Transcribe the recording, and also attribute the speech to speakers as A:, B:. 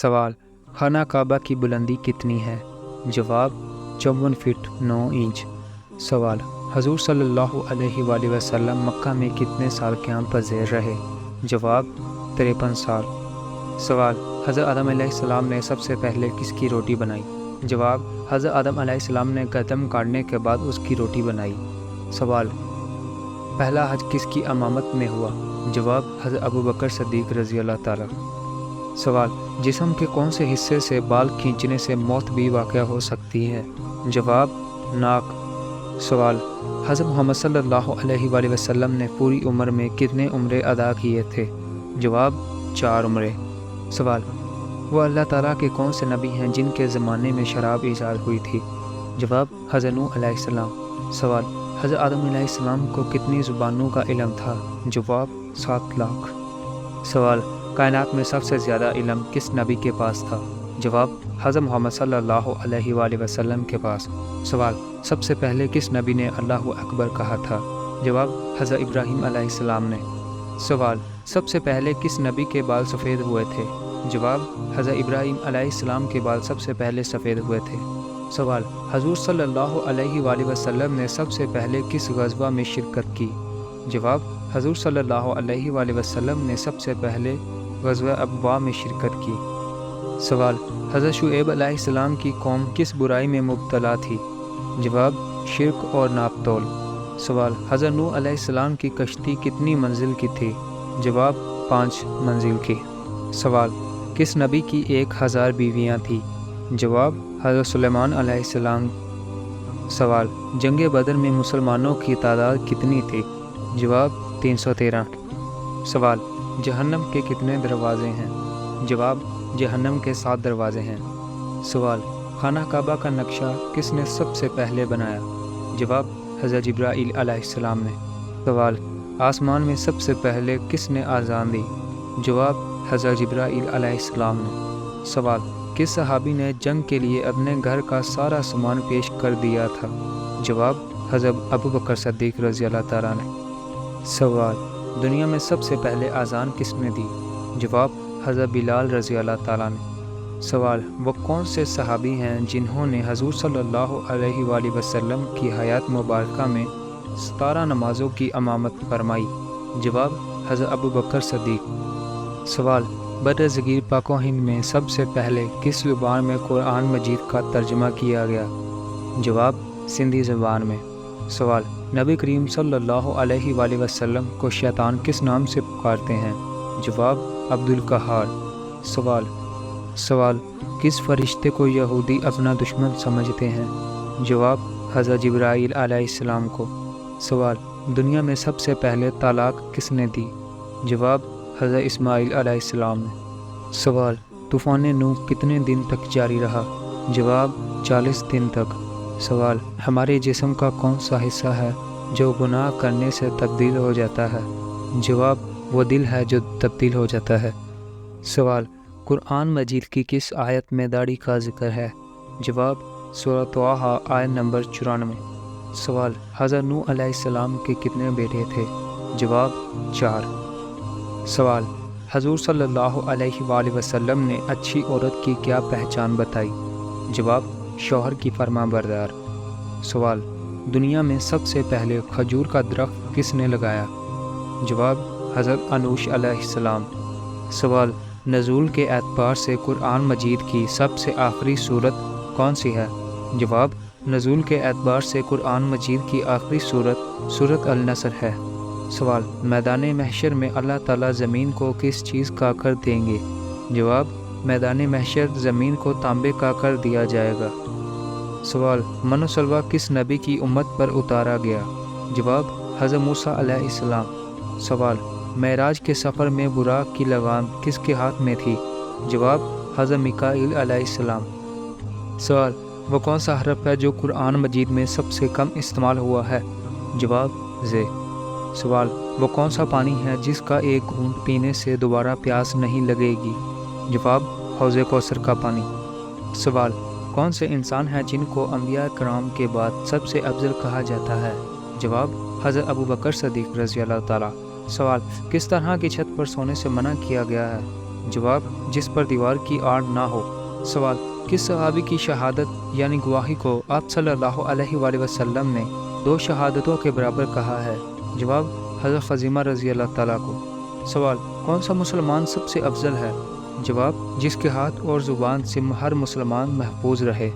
A: سوال: خانہ کعبہ کی بلندی کتنی ہے؟ جواب: 54 فٹ 9 انچ۔ سوال: حضور صلی اللہ علیہ وآلہ وسلم مکہ میں کتنے سال قیام پذیر رہے؟ جواب: 53 سال۔ سوال: حضرت آدم علیہ السلام نے سب سے پہلے کس کی روٹی بنائی؟ جواب: حضرت آدم علیہ السلام نے قدم کاٹنے کے بعد اس کی روٹی بنائی۔ سوال: پہلا حج کس کی امامت میں ہوا؟ جواب: حضرت ابوبکر صدیق رضی اللہ تعالیٰ۔ سوال: جسم کے کون سے حصے سے بال کھینچنے سے موت بھی واقع ہو سکتی ہے؟ جواب: ناک۔ سوال: حضرت محمد صلی اللہ علیہ وآلہ وسلم نے پوری عمر میں کتنے عمرے ادا کیے تھے؟ جواب: 4 عمرے۔ سوال: وہ اللہ تعالیٰ کے کون سے نبی ہیں جن کے زمانے میں شراب ایجاد ہوئی تھی؟ جواب: حضرت نوح علیہ السلام۔ سوال: حضرت آدم علیہ السلام کو کتنی زبانوں کا علم تھا؟ جواب: 7 لاکھ۔ سوال: کائنات میں سب سے زیادہ علم کس نبی کے پاس تھا؟ جواب: حضرت محمد صلی اللہ علیہ وآلہ وسلم کے پاس۔ سوال: سب سے پہلے کس نبی نے اللہ اکبر کہا تھا؟ جواب: حضرت ابراہیم علیہ السلام نے۔ سوال: سب سے پہلے کس نبی کے بال سفید ہوئے تھے؟ جواب: حضرت ابراہیم علیہ السلام کے بال سب سے پہلے سفید ہوئے تھے۔ سوال: حضور صلی اللہ علیہ وآلہ وسلم نے سب سے پہلے کس غزوہ میں شرکت کی؟ جواب: حضور صلی اللہ علیہ وآلہ وسلم نے سب سے پہلے غزوہ ابواء میں شرکت کی۔ سوال: حضرت شعیب علیہ السلام کی قوم کس برائی میں مبتلا تھی؟ جواب: شرک اور ناپ تول۔ سوال: حضرت نوح علیہ السلام کی کشتی کتنی منزل کی تھی؟ جواب: 5 منزل کی۔ سوال: کس نبی کی 1000 بیویاں تھیں؟ جواب: حضرت سلیمان علیہ السلام۔ سوال: جنگ بدر میں مسلمانوں کی تعداد کتنی تھی؟ جواب: 313۔ سوال: جہنم کے کتنے دروازے ہیں؟ جواب: جہنم کے 7 دروازے ہیں۔ سوال: خانہ کعبہ کا نقشہ کس نے سب سے پہلے بنایا؟ جواب: حضرت جبرائیل علیہ السلام نے۔ سوال: آسمان میں سب سے پہلے کس نے اذان دی؟ جواب: حضرت جبرائیل علیہ السلام نے۔ سوال: کس صحابی نے جنگ کے لیے اپنے گھر کا سارا سامان پیش کر دیا تھا؟ جواب: حضرت ابوبکر صدیق رضی اللہ تعالیٰ نے۔ سوال: دنیا میں سب سے پہلے اذان کس نے دی؟ جواب: حضرت بلال رضی اللہ تعالیٰ نے۔ سوال: وہ کون سے صحابی ہیں جنہوں نے حضور صلی اللہ علیہ وآلہ وسلم کی حیات مبارکہ میں 17 نمازوں کی امامت فرمائی؟ جواب: حضرت ابوبکر صدیق۔ سوال: برصغیر پاک و ہند میں سب سے پہلے کس زبان میں قرآن مجید کا ترجمہ کیا گیا؟ جواب: سندھی زبان میں۔ سوال: نبی کریم صلی اللہ علیہ وآلہ وسلم کو شیطان کس نام سے پکارتے ہیں؟ جواب: عبدالقہار۔ سوال: کس فرشتے کو یہودی اپنا دشمن سمجھتے ہیں؟ جواب: حضرت جبرائیل علیہ السلام کو۔ سوال: دنیا میں سب سے پہلے طلاق کس نے دی؟ جواب: حضرت اسماعیل علیہ السلام نے۔ سوال: طوفان نوح کتنے دن تک جاری رہا؟ جواب: 40 دن تک۔ سوال: ہمارے جسم کا کون سا حصہ ہے جو گناہ کرنے سے تبدیل ہو جاتا ہے؟ جواب: وہ دل ہے جو تبدیل ہو جاتا ہے۔ سوال: قرآن مجید کی کس آیت میں داڑھی کا ذکر ہے؟ جواب: سورۃ طٰہٰ آیت نمبر 94۔ سوال: حضرت نوح علیہ السلام کے کتنے بیٹے تھے؟ جواب: 4۔ سوال: حضور صلی اللہ علیہ وآلہ وسلم نے اچھی عورت کی کیا پہچان بتائی؟ جواب: شوہر کی فرما بردار۔ سوال: دنیا میں سب سے پہلے کھجور کا درخت کس نے لگایا؟ جواب: حضرت انوش علیہ السلام۔ سوال: نزول کے اعتبار سے قرآن مجید کی سب سے آخری سورت کون سی ہے؟ جواب: نزول کے اعتبار سے قرآن مجید کی آخری سورت النصر ہے۔ سوال: میدان محشر میں اللہ تعالیٰ زمین کو کس چیز کا کر دیں گے؟ جواب: میدان محشر زمین کو تانبے کا کر دیا جائے گا۔ سوال: من و سلویٰ کس نبی کی امت پر اتارا گیا؟ جواب: حضرت موسیٰ علیہ السلام۔ سوال: معراج کے سفر میں براق کی لگام کس کے ہاتھ میں تھی؟ جواب: حضرت میکائیل علیہ السلام۔ سوال: وہ کون سا حرف ہے جو قرآن مجید میں سب سے کم استعمال ہوا ہے؟ جواب: ز۔ سوال: وہ کون سا پانی ہے جس کا ایک گھونٹ پینے سے دوبارہ پیاس نہیں لگے گی؟ جواب: حوض کوثر کا پانی۔ سوال: کون سے انسان ہیں جن کو انبیاء کرام کے بعد سب سے افضل کہا جاتا ہے؟ جواب: حضرت ابوبکر صدیق رضی اللہ تعالیٰ۔ سوال: کس طرح کی چھت پر سونے سے منع کیا گیا ہے؟ جواب: جس پر دیوار کی آڑ نہ ہو۔ سوال: کس صحابی کی شہادت یعنی گواہی کو آپ صلی اللہ علیہ وآلہ وسلم نے 2 شہادتوں کے برابر کہا ہے؟ جواب: حضرت خزیمہ رضی اللہ تعالیٰ کو۔ سوال: کون سا مسلمان سب سے افضل ہے؟ جواب: جس کے ہاتھ اور زبان سے ہر مسلمان محفوظ رہے۔